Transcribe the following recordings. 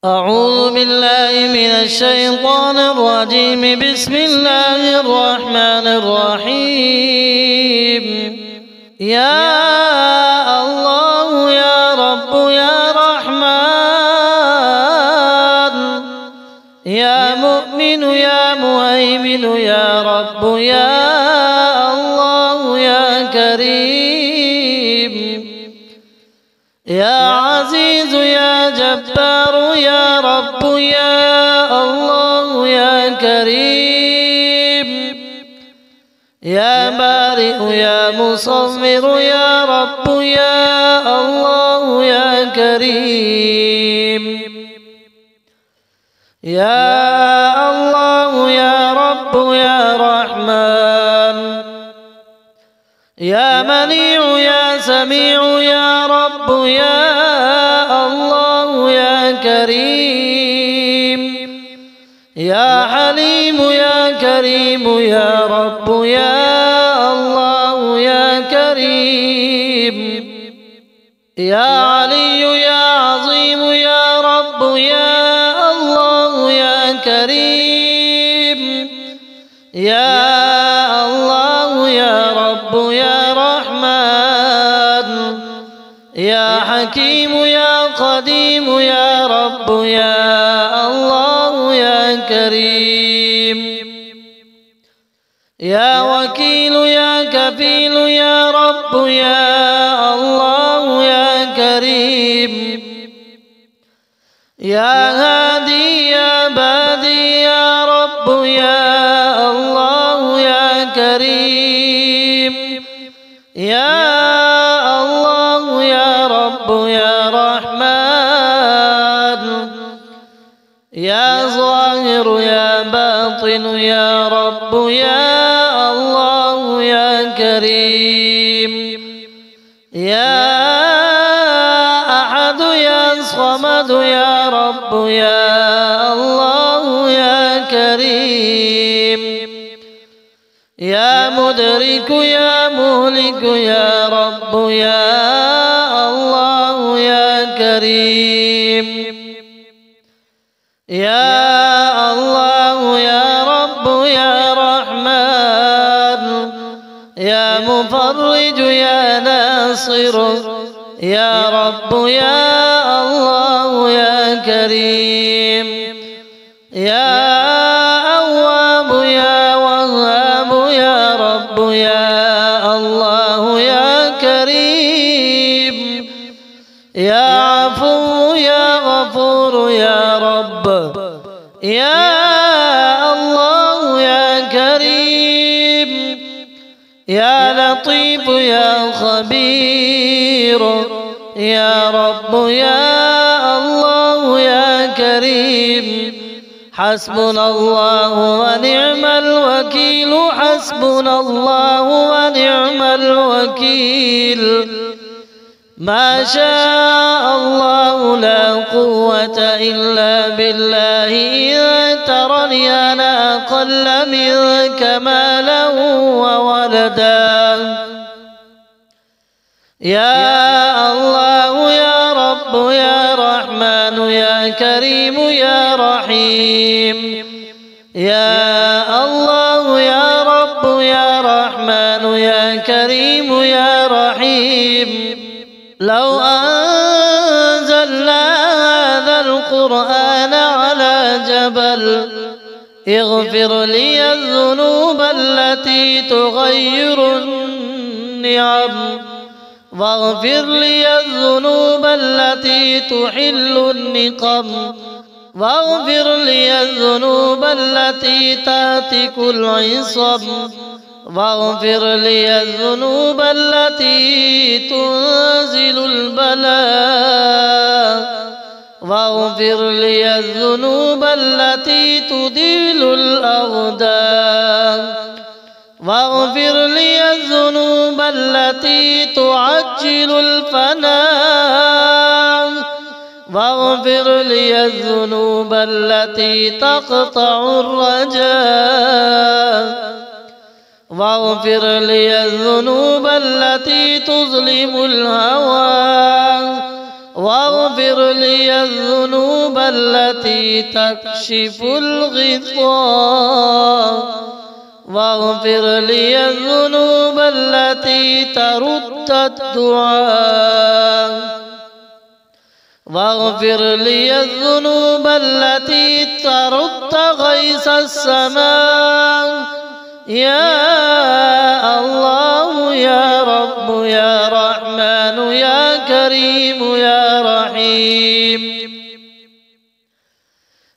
أعوذ بالله من الشيطان الرجيم. بسم الله الرحمن الرحيم. يا الله يا رب يا رحمن، يا مؤمن يا مهيمن يا رب يا الله يا كريم، يا عزيز يا جبار يا رب يا الله يا كريم، يا بارئ يا مصور يا رب يا الله يا كريم، يا الله يا رب يا رحمن، يا منيع يا سميع يا رب يا الله يا كريم، يا حليم يا كريم يا رب يا الله يا كريم، يا علي يا عظيم يا رب يا الله يا كريم، يا الله يا رب يا رحمن، يا حكيم يا قديم يا رب يا الله يا كريم، يا وكيل يا كفيل يا رب يا الله يا كريم، يا هادي يا بادي يا رب يا الله يا كريم، يا الله يا رب يا رحمن، يا ظاهر يا باطن يا رب يا الله يا كريم، يا أحد يا صمد يا رب يا الله يا كريم، يا مدرك يا مهلك يا رب يا الله يا كريم، يا الله يا رب يا رحمن، يا مفرج يا ناصر يا رب يا الله يا كريم، يا أواب يا وهاب يا رب يا الله يا كريم، يا عفو يا غفور يا رب يا الله يا كريم، يا لطيف يا خبير يا رب يا الله يا كريم، حسبنا الله ونعم الوكيل، حسبنا الله ونعم الوكيل، ما شاء الله لا قوة إلا بالله، إن ترني أنا أقل منك مالا وولدا، يا الله يا رب يا رحمن يا كريم يا رحيم، يا الله يا رب يا رحمن يا كريم يا رحيم، لو أنزلنا هذا القرآن على جبل اغفر لي الذنوب التي تغير النعم، واغفر لي الذنوب التي تحل النقم، واغفر لي الذنوب التي تهتك العصم، واغفر لي الذنوب التي تنزل البلاء، واغفر لي الذنوب التي تديل الأغدار، واغفر لي الذنوب التي تعجل الفناء، واغفر لي الذنوب التي تقطع الرجاء، واغفر لي الذنوب التي تظلم الهوى، واغفر لي الذنوب التي تكشف الغطاء واغفر لي الذنوب التي ترد الدعاء واغفر لي الذنوب التي ترد غيث السماء يا الله يا رب يا رحمن يا كريم يا رحيم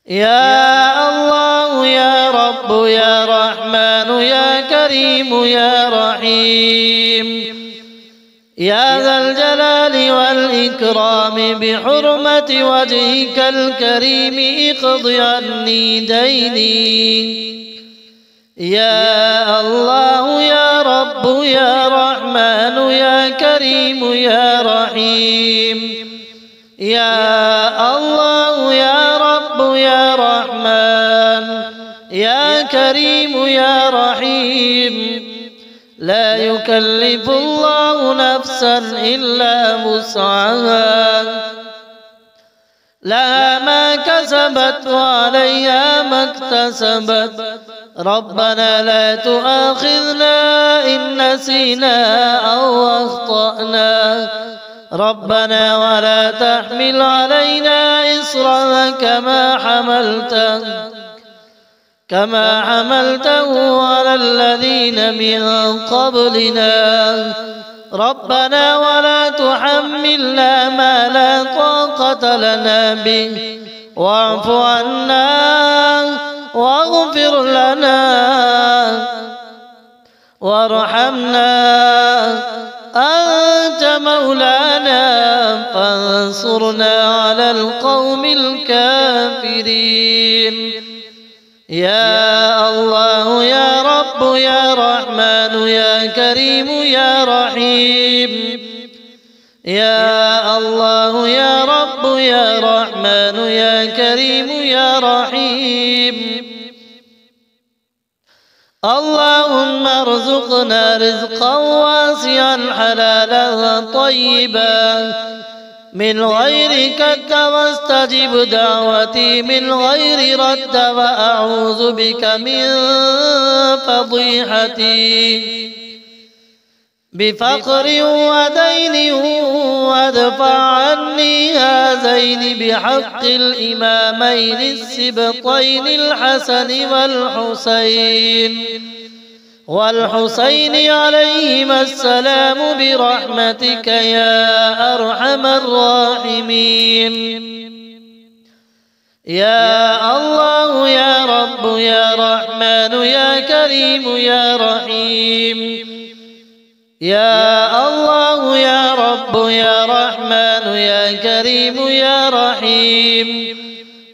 يا الله يا رب يا رحمن يا كريم يا رحيم يا ذا الجلال والإكرام بحرمة وجهك الكريم اقض عني ديني يا الله يا رب يا رحمن يا كريم يا رحيم يا الله يا رب يا رحمن يا كريم يا رحيم لا يكلف الله نفسا إلا وسعها لها ما كسبت وعليها ما اكتسبت ربنا لا تؤاخذنا إن نسينا أو أخطأنا ربنا ولا تحمل علينا إصرا كما حملته على الذين من قبلنا ربنا ولا تحملنا ما لا طاقة لنا به واعف عنا واغفر لنا وارحمنا أنت مولانا فانصرنا على القوم الكافرين يا الله يا رب يا رحمن يا كريم يا رحيم يا الله يا رب يا رحمن يا كريم يا رحيم اللهم ارزقنا رزقا واسعا حلالا طيبا من غير كد واستجب دعوتي من غير رد وأعوذ بك من فضيحتي بفقر ودين وادفع عني هذين بحق الإمامين السبطين الحسن والحسين عليهما السلام برحمتك يا أرحم الراحمين يا الله يا رب يا رحمن يا كريم يا رحيم يا الله يا رب يا رحمن يا كريم يا رحيم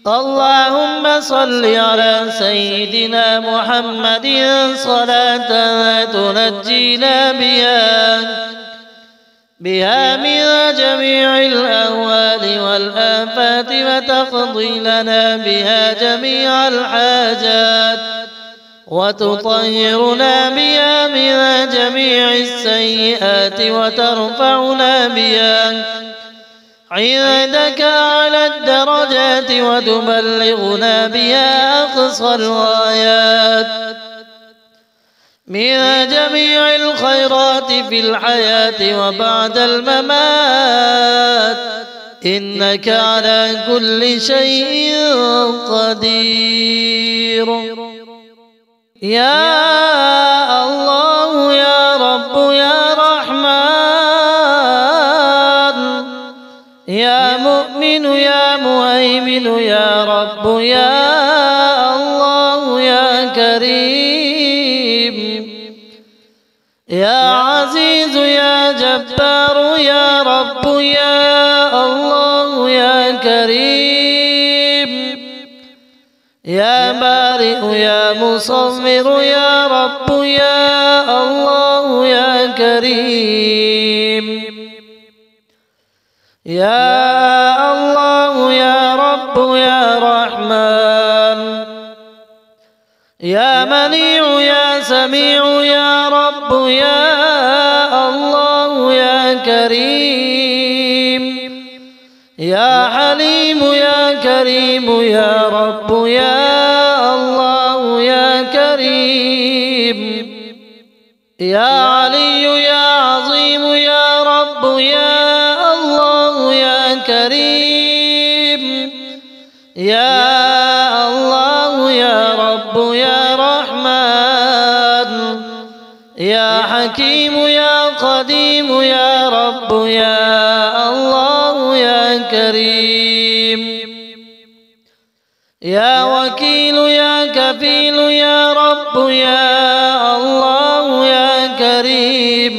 اللهم صل على سيدنا محمد صلاة تنجينا بها من جميع الأهوال والآفات وتقضي لنا بها جميع الحاجات وتطهرنا بها من جميع السيئات وترفعنا بها عندك على الدرجات وتبلغنا بها أقصى الغايات من جميع الخيرات في الحياة وبعد الممات إنك على كل شيء قدير يا الله يا رب يا رحمن يا مؤمن يا مهيمن يا رب يا الله يا كريم يا عزيز يا جبار يا رب يا الله يا كريم يا بارئ يا مصور يا رب يا الله يا كريم يا الله يا رب يا رحمن يا منيع يا سميع يا رب يا الله يا كريم كريم يا رب يا الله يا كريم يا علي يا عظيم يا رب يا الله يا كريم يا الله يا رب يا رحمن يا حكيم يا قديم يا رب يا الله يا كريم يا وكيل يا كفيل يا رب يا الله يا كريم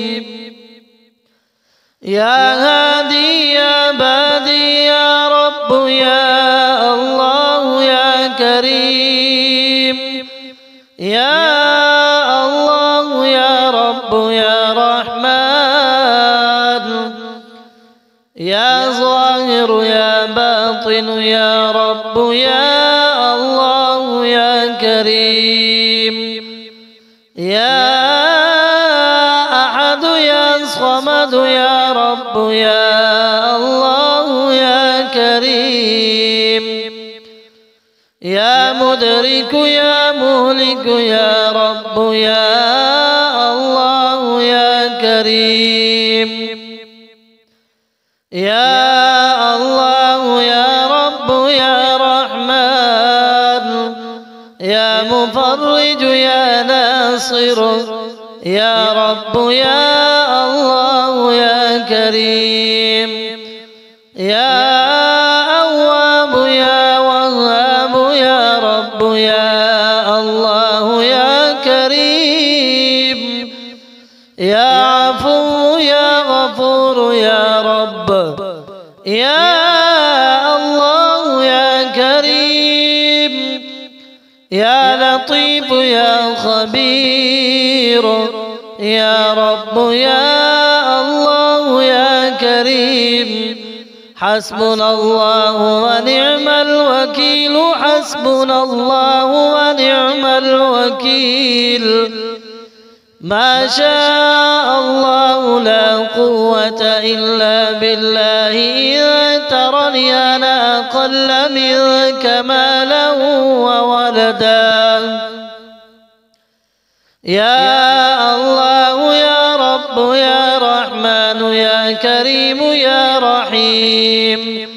يا هادي يا بادي يا رب يا الله يا كريم يا الله يا رب يا رحمن يا ظاهر يا باطن يا رب يا الله يا كريم يا أحد يا صمد يا رب يا الله يا كريم يا مدرك يا مهلك يا رب يا الله يا كريم يا الله يا رب يا رحمن يا مفرج يا ناصر يا رب يا الله يا كريم يا أواب يا وهاب يا رب يا الله يا كريم يا عفو يا غفور يا رب يا الله يا كريم يا لطيف يا خبير يا رب يا الله يا كريم حسبنا الله ونعم الوكيل حسبنا الله ونعم الوكيل ما شاء الله لا قوة إلا بالله إذا ترني أنا أقل منك مالا وولدا يا الله يا رب يا رحمن يا كريم يا رحيم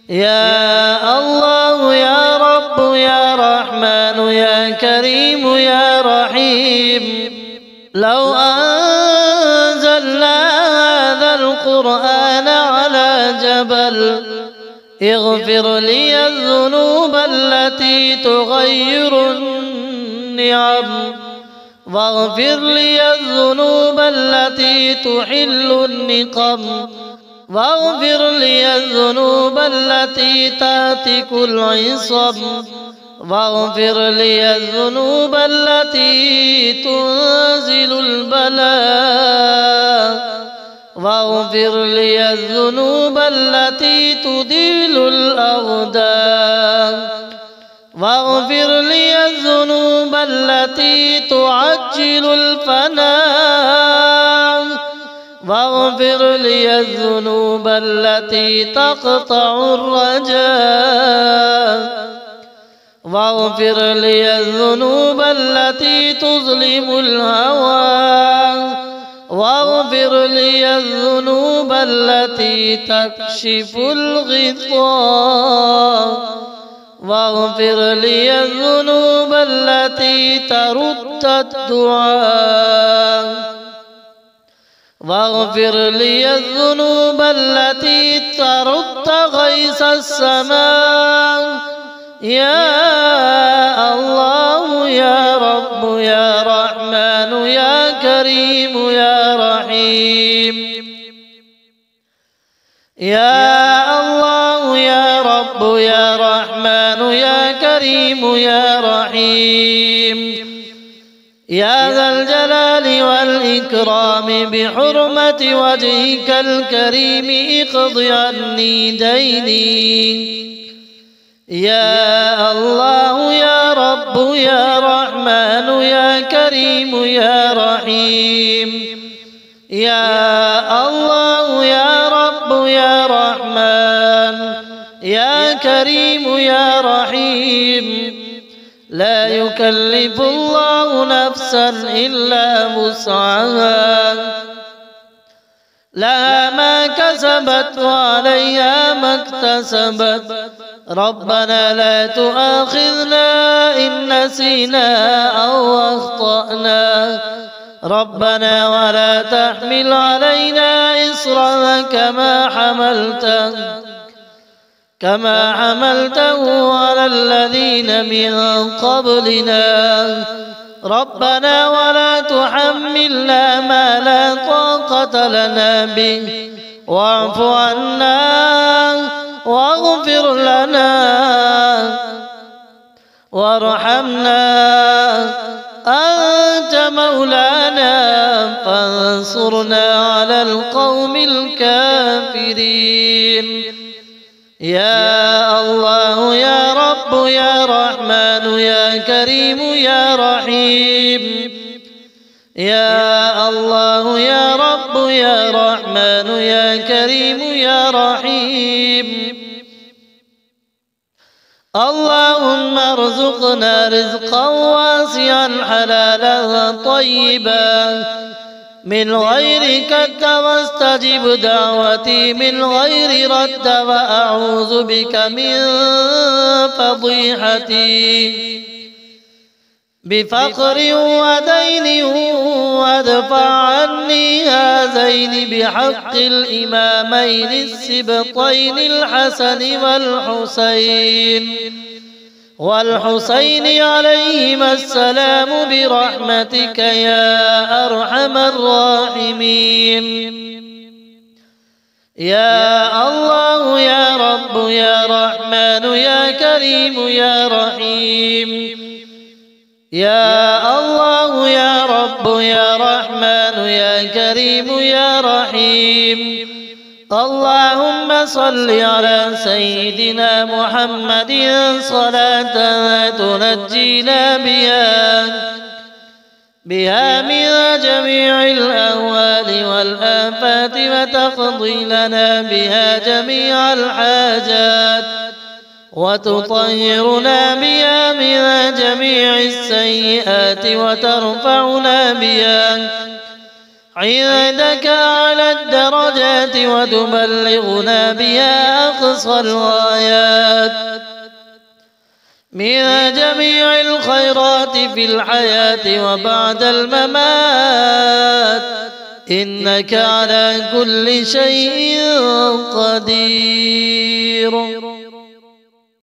يا الله يا رب يا رحمن يا كريم يا رحيم لو أنزلنا هذا القرآن على جبل اغفر لي الذنوب التي تغير النعم واغفر لي الذنوب التي تحل النقم واغفر لي الذنوب التي تهتك العصم واغفر لي الذنوب التي تنزل البلاء واغفر لي الذنوب التي تديل الأغدار واغفر لي الذنوب التي تعجل الفناء واغفر لي الذنوب التي تقطع الرجاء واغفر لي الذنوب التي تظلم الهوى واغفر لي الذنوب التي تكشف الغطاء واغفر لي الذنوب التي ترد الدعاء واغفر لي الذنوب التي ترد غيث السماء يا الله يا رب يا رحمن يا كريم يا رحيم يا الله يا رب يا رحمن يا كريم يا رحيم يا ذا الجلال والإكرام بحرمة وجهك الكريم اقض عني ديني يا الله يا رب يا رحمن يا كريم يا رحيم يا الله يا رب يا رحمن يا كريم يا رحيم لا يكلف الله نفسا إلا وسعها لها ما كسبت وعليها ما اكتسبت ربنا لا تؤاخذنا إن نسينا أو أخطأنا ربنا ولا تحمل علينا إصرا كما حملته على الذين من قبلنا ربنا ولا تحملنا ما لا طاقة لنا به واعف عنا واغفر لنا وارحمنا أنت مولانا فانصرنا على القوم الكافرين يا الله يا رب يا رحمن يا كريم يا رحيم يا الله يا رب يا رحمن يا كريم يا رحيم اللهم ارزقنا رزقا واسعا حلالا طيبا من غير كد واستجب دعوتي من غير رد وأعوذ بك من فضيحتي بفقر ودين وادفع عني هذين بحق الإمامين السبطين الحسن والحسين عليهما السلام برحمتك يا أرحم الراحمين يا الله يا رب يا رحمن يا كريم يا رحيم يا الله يا رب يا رحمن يا كريم يا رحيم اللهم صل على سيدنا محمد صلاة تنجينا بها من جميع الأهوال والآفات وتقضي لنا بها جميع الحاجات وتطهرنا بها من جميع السيئات وترفعنا بها عندك على الدرجات وتبلغنا بها أقصى الغايات من جميع الخيرات في الحياة وبعد الممات إنك على كل شيء قدير